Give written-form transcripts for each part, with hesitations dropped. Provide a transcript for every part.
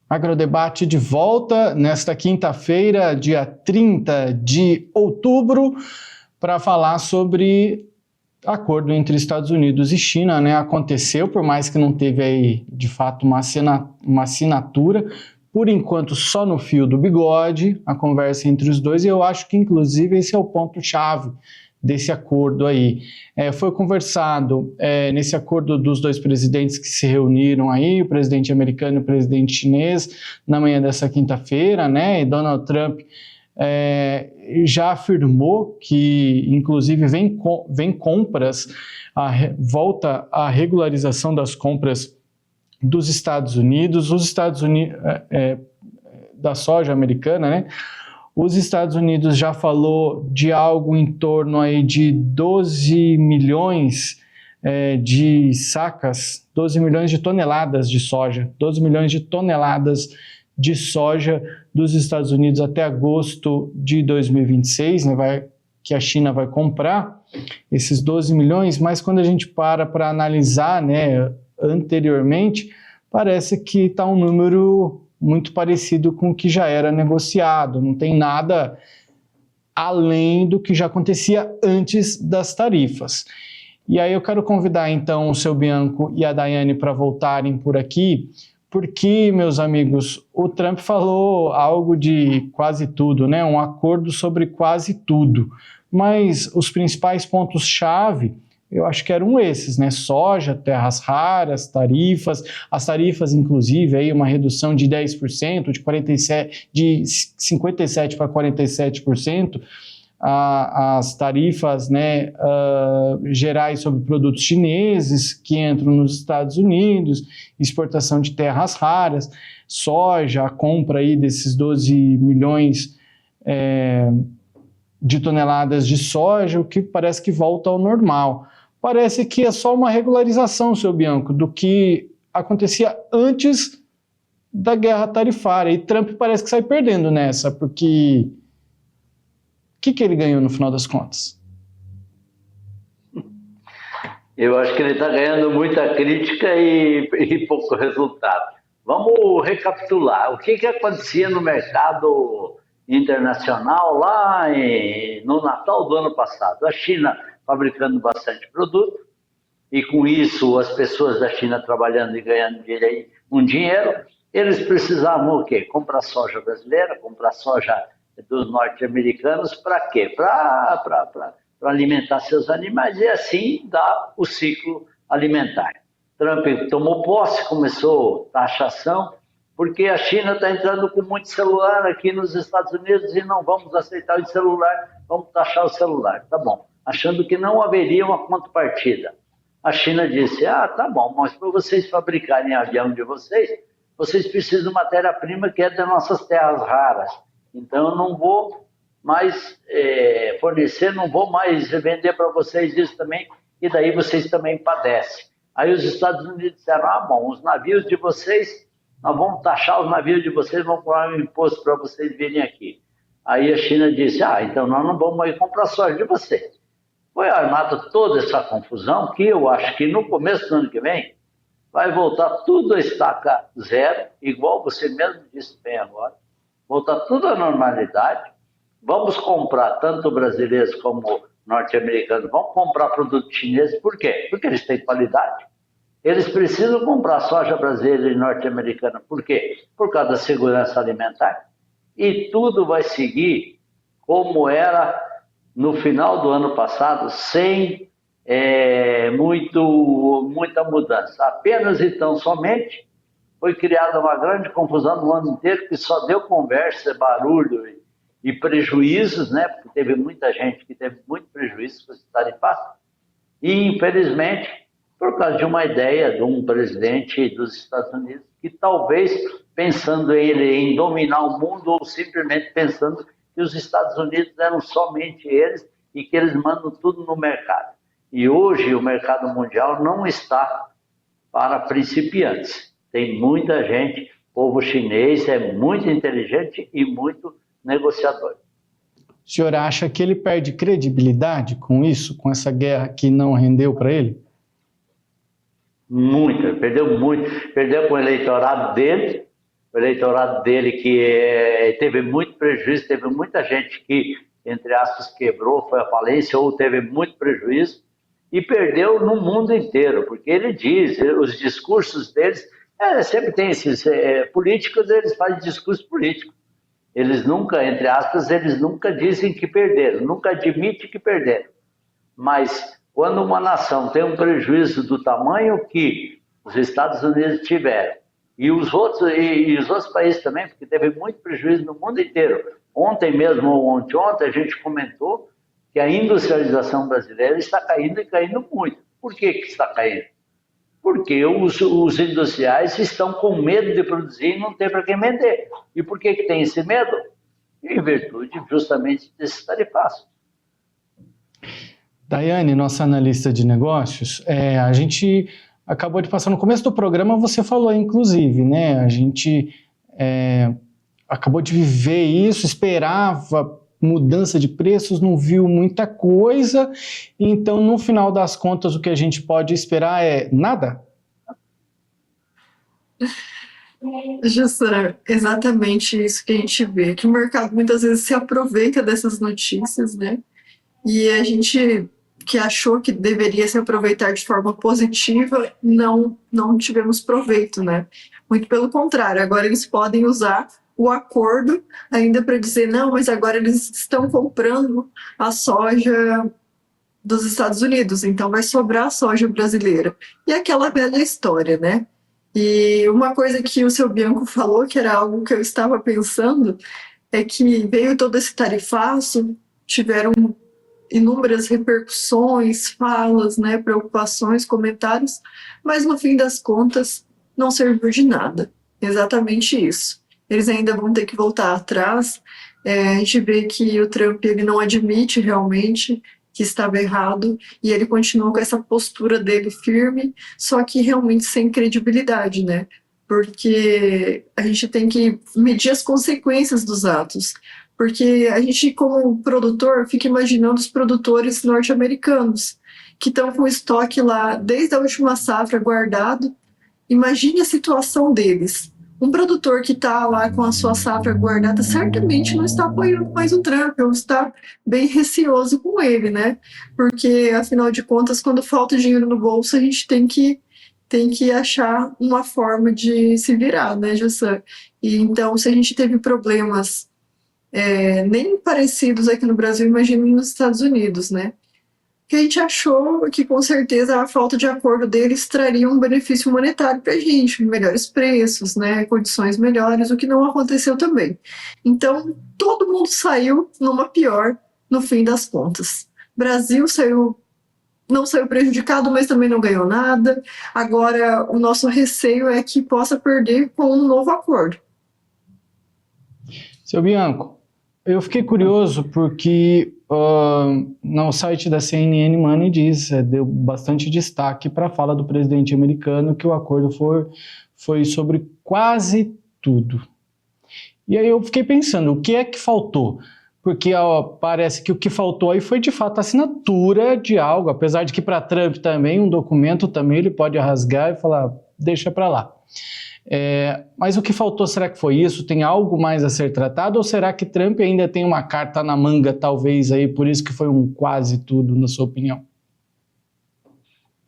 Agrodebate de volta nesta quinta-feira, dia 30 de outubro, para falar sobre acordo entre Estados Unidos e China, né? Aconteceu, por mais que não teve aí, de fato, uma assinatura, por enquanto só no fio do bigode, a conversa entre os dois, e eu acho que, inclusive, esse é o ponto-chave desse acordo aí. Foi conversado nesse acordo dos dois presidentes que se reuniram aí, o presidente americano e o presidente chinês, na manhã dessa quinta-feira, né? E Donald Trump já afirmou que, inclusive, vem compras, volta à regularização das compras dos Estados Unidos, da soja americana, né? Os Estados Unidos já falou de algo em torno aí de 12 milhões de sacas, 12 milhões de toneladas de soja, 12 milhões de toneladas de soja dos Estados Unidos até agosto de 2026, né, que a China vai comprar esses 12 milhões, mas quando a gente para analisar, né, anteriormente, parece que está um número muito parecido com o que já era negociado, não tem nada além do que já acontecia antes das tarifas. E aí eu quero convidar então o seu Bianco e a Daiane para voltarem por aqui, porque, meus amigos, o Trump falou algo de quase tudo, né? Um acordo sobre quase tudo, mas os principais pontos-chave eu acho que eram esses, né? Soja, terras raras, tarifas, as tarifas, inclusive, aí uma redução de 10%, de 57% para 47%, as tarifas, né, gerais sobre produtos chineses que entram nos Estados Unidos, exportação de terras raras, soja, a compra aí desses 12 milhões de toneladas de soja, o que parece que volta ao normal. Parece que é só uma regularização, seu Bianco, do que acontecia antes da guerra tarifária. E Trump parece que sai perdendo nessa, porque o que ele ganhou no final das contas? Eu acho que ele está ganhando muita crítica e pouco resultado. Vamos recapitular. O que acontecia no mercado internacional lá no Natal do ano passado? A China fabricando bastante produto, e com isso as pessoas da China trabalhando e ganhando um dinheiro, eles precisavam o quê? Comprar soja brasileira, comprar soja dos norte-americanos, para quê? Para alimentar seus animais e assim dar o ciclo alimentar. Trump tomou posse, começou taxação, porque a China está entrando com muito celular aqui nos Estados Unidos e não vamos aceitar o celular, vamos taxar o celular. Tá bom. Achando que não haveria uma contrapartida. A China disse, tá bom, mas para vocês fabricarem avião de vocês precisam de matéria-prima que é das nossas terras raras. Então eu não vou mais fornecer, não vou mais vender para vocês isso também, e daí vocês também padecem. Aí os Estados Unidos disseram, bom, os navios de vocês, nós vamos taxar os navios de vocês, vamos cobrar um imposto para vocês virem aqui. Aí a China disse, então nós não vamos mais comprar soja de vocês. Foi armada toda essa confusão que eu acho que no começo do ano que vem vai voltar tudo a estaca zero, igual você mesmo disse bem agora, voltar tudo à normalidade. Vamos comprar, tanto brasileiros como norte-americanos, vamos comprar produto chinês. Por quê? Porque eles têm qualidade. Eles precisam comprar soja brasileira e norte-americana. Por quê? Por causa da segurança alimentar. E tudo vai seguir como era no final do ano passado, sem muita mudança. Apenas então, somente, foi criada uma grande confusão no ano inteiro, que só deu conversa, barulho e prejuízos, né? Porque teve muita gente que teve muito prejuízo com esse tarifaço. E, infelizmente, por causa de uma ideia de um presidente dos Estados Unidos, que talvez pensando em dominar o mundo, ou simplesmente pensando que os Estados Unidos eram somente eles e que eles mandam tudo no mercado. E hoje o mercado mundial não está para principiantes. Tem muita gente, o povo chinês é muito inteligente e muito negociador. O senhor acha que ele perde credibilidade com isso, com essa guerra que não rendeu para ele? Muito, perdeu muito. Perdeu com o eleitorado dele, o eleitorado dele que teve muito prejuízo, teve muita gente que, entre aspas, quebrou, foi à falência ou teve muito prejuízo e perdeu no mundo inteiro, porque ele diz, os discursos deles, sempre tem esses políticos, eles fazem discurso político. Eles nunca, entre aspas, eles nunca dizem que perderam, nunca admitem que perderam. Mas quando uma nação tem um prejuízo do tamanho que os Estados Unidos tiveram, e os outros países também, porque teve muito prejuízo no mundo inteiro. Ontem mesmo, ou ontem, a gente comentou que a industrialização brasileira está caindo e caindo muito. Por que está caindo? Porque os industriais estão com medo de produzir e não tem para quem vender. E por que tem esse medo? Em virtude justamente desses tarifaços. Daiane, nossa analista de negócios, a gente acabou de passar no começo do programa, você falou inclusive, né? A gente acabou de viver isso, esperava mudança de preços, não viu muita coisa, então no final das contas o que a gente pode esperar é nada? Jussara, exatamente isso que a gente vê, que o mercado muitas vezes se aproveita dessas notícias, né? E a gente que achou que deveria se aproveitar de forma positiva, não tivemos proveito, né? Muito pelo contrário, agora eles podem usar o acordo ainda para dizer, não, mas agora eles estão comprando a soja dos Estados Unidos, então vai sobrar a soja brasileira. E aquela velha história, né? E uma coisa que o seu Bianco falou, que era algo que eu estava pensando, é que veio todo esse tarifaço, tiveram inúmeras repercussões, falas, né, preocupações, comentários, mas no fim das contas não serviu de nada. Exatamente isso. Eles ainda vão ter que voltar atrás. A gente vê que o Trump ele não admite realmente que estava errado e ele continua com essa postura dele firme, só que realmente sem credibilidade, né? Porque a gente tem que medir as consequências dos atos. Porque a gente, como produtor, fica imaginando os produtores norte-americanos que estão com o estoque lá desde a última safra guardado. Imagine a situação deles. Um produtor que está lá com a sua safra guardada certamente não está apoiando mais o Trump, ou está bem receoso com ele, né? Porque, afinal de contas, quando falta dinheiro no bolso, a gente tem que achar uma forma de se virar, né, Jussan? E então, se a gente teve problemas nem parecidos aqui no Brasil, imagine nos Estados Unidos, né? Que a gente achou que com certeza a falta de acordo deles traria um benefício monetário para a gente, melhores preços, né, condições melhores, o que não aconteceu também. Então, todo mundo saiu numa pior no fim das contas. Brasil não saiu prejudicado, mas também não ganhou nada. Agora, o nosso receio é que possa perder com um novo acordo. Seu Bianco, eu fiquei curioso porque no site da CNN Money deu bastante destaque para a fala do presidente americano que o acordo foi sobre quase tudo. E aí eu fiquei pensando, o que é que faltou? Porque parece que o que faltou aí foi de fato a assinatura de algo, apesar de que para Trump também, um documento também ele pode rasgar e falar, deixa para lá. Mas o que faltou, será que foi isso? Tem algo mais a ser tratado? Ou será que Trump ainda tem uma carta na manga, talvez, aí, por isso que foi um quase tudo, na sua opinião?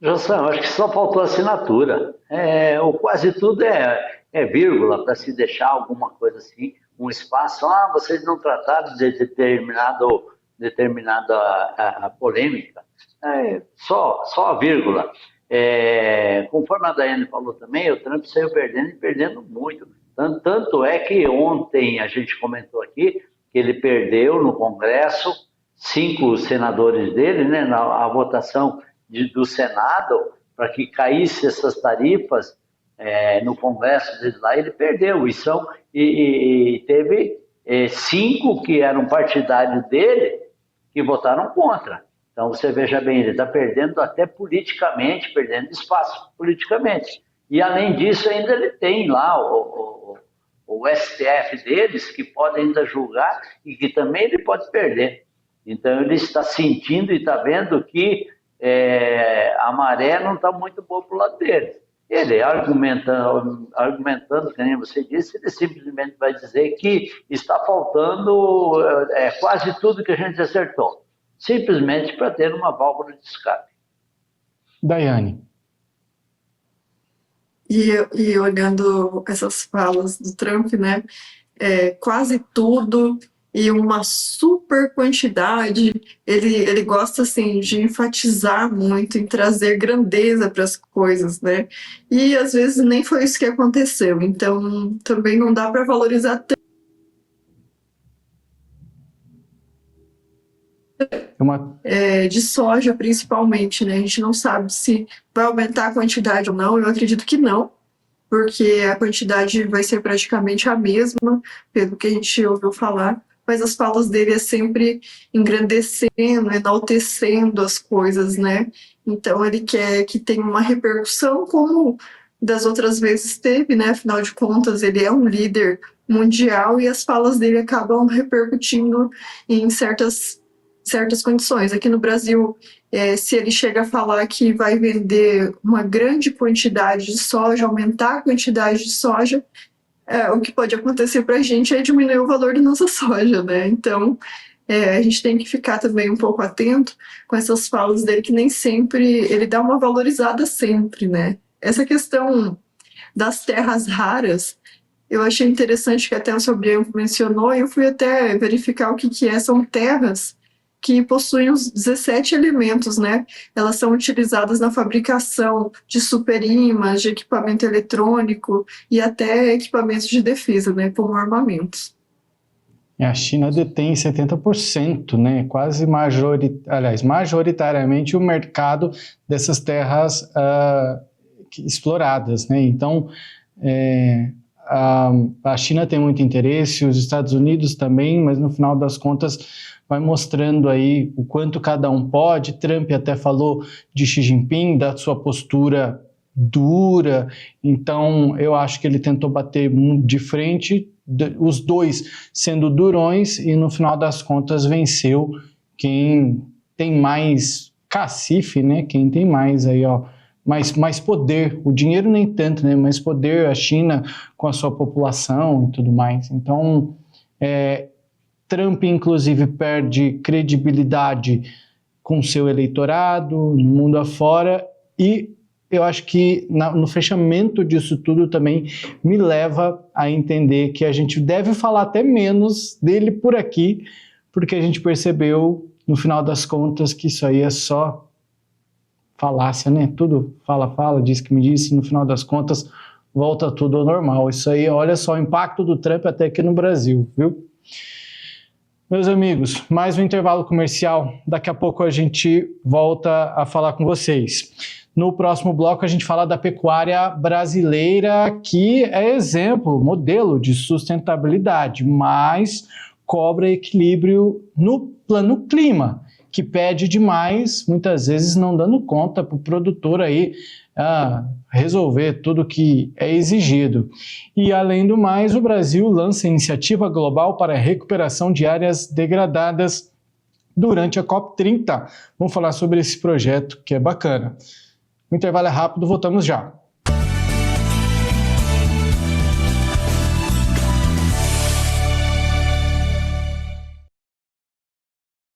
Joção, acho que só faltou assinatura. O quase tudo é vírgula, para se deixar alguma coisa assim, um espaço. Vocês não trataram de determinada a polêmica. Só a vírgula. Conforme a Daiane falou também, o Trump saiu perdendo e perdendo muito. Tanto é que ontem a gente comentou aqui que ele perdeu no Congresso 5 senadores dele, né, a votação do Senado para que caísse essas tarifas no Congresso dele lá, ele perdeu. E teve 5 que eram partidários dele que votaram contra. Então, você veja bem, ele está perdendo até politicamente, perdendo espaço politicamente. E, além disso, ainda ele tem lá o STF deles, que pode ainda julgar e que também ele pode perder. Então, ele está sentindo e está vendo que a maré não está muito boa para o lado dele. Ele argumentando, que nem você disse, ele simplesmente vai dizer que está faltando quase tudo que a gente acertou, simplesmente para ter uma válvula de escape. Daiane. E olhando essas falas do Trump, né, quase tudo e uma super quantidade, ele gosta, assim, de enfatizar muito, em trazer grandeza para as coisas, né, e às vezes nem foi isso que aconteceu, então também não dá para valorizar tanto. De soja, principalmente, né, a gente não sabe se vai aumentar a quantidade ou não, eu acredito que não, porque a quantidade vai ser praticamente a mesma, pelo que a gente ouviu falar, mas as falas dele é sempre engrandecendo, enaltecendo as coisas, né? Então ele quer que tenha uma repercussão como das outras vezes teve, né? Afinal de contas, ele é um líder mundial e as falas dele acabam repercutindo em certas condições. Aqui no Brasil, se ele chega a falar que vai vender uma grande quantidade de soja, aumentar a quantidade de soja, o que pode acontecer para a gente é diminuir o valor da nossa soja, né? Então, a gente tem que ficar também um pouco atento com essas falas dele, que nem sempre ele dá uma valorizada sempre, né? Essa questão das terras raras, eu achei interessante que até o seu Bianco mencionou, e eu fui até verificar o que é. São terras que possuem os 17 elementos, né? Elas são utilizadas na fabricação de superímãs, de equipamento eletrônico e até equipamentos de defesa, né? Como armamentos. A China detém 70%, né? Quase majoritariamente o mercado dessas terras exploradas, né? Então, a China tem muito interesse, os Estados Unidos também, mas no final das contas vai mostrando aí o quanto cada um pode. Trump até falou de Xi Jinping, da sua postura dura, então eu acho que ele tentou bater de frente, os dois sendo durões, e no final das contas venceu quem tem mais cacife, né? Quem tem mais aí, ó, mais poder, o dinheiro nem tanto, né? Mais poder, a China com a sua população e tudo mais. Então, Trump, inclusive, perde credibilidade com seu eleitorado, no mundo afora, e eu acho que no fechamento disso tudo também me leva a entender que a gente deve falar até menos dele por aqui, porque a gente percebeu, no final das contas, que isso aí é só falácia, né? Tudo fala, diz que me disse, no final das contas, volta tudo ao normal. Isso aí, olha só o impacto do Trump até aqui no Brasil, viu? Meus amigos, mais um intervalo comercial. Daqui a pouco a gente volta a falar com vocês. No próximo bloco a gente fala da pecuária brasileira, que é exemplo, modelo de sustentabilidade, mas cobra equilíbrio no plano clima, que pede demais, muitas vezes não dando conta para o produtor aí resolver tudo que é exigido. E, além do mais, o Brasil lança a Iniciativa Global para a Recuperação de Áreas Degradadas durante a COP30. Vamos falar sobre esse projeto que é bacana. O intervalo é rápido, voltamos já.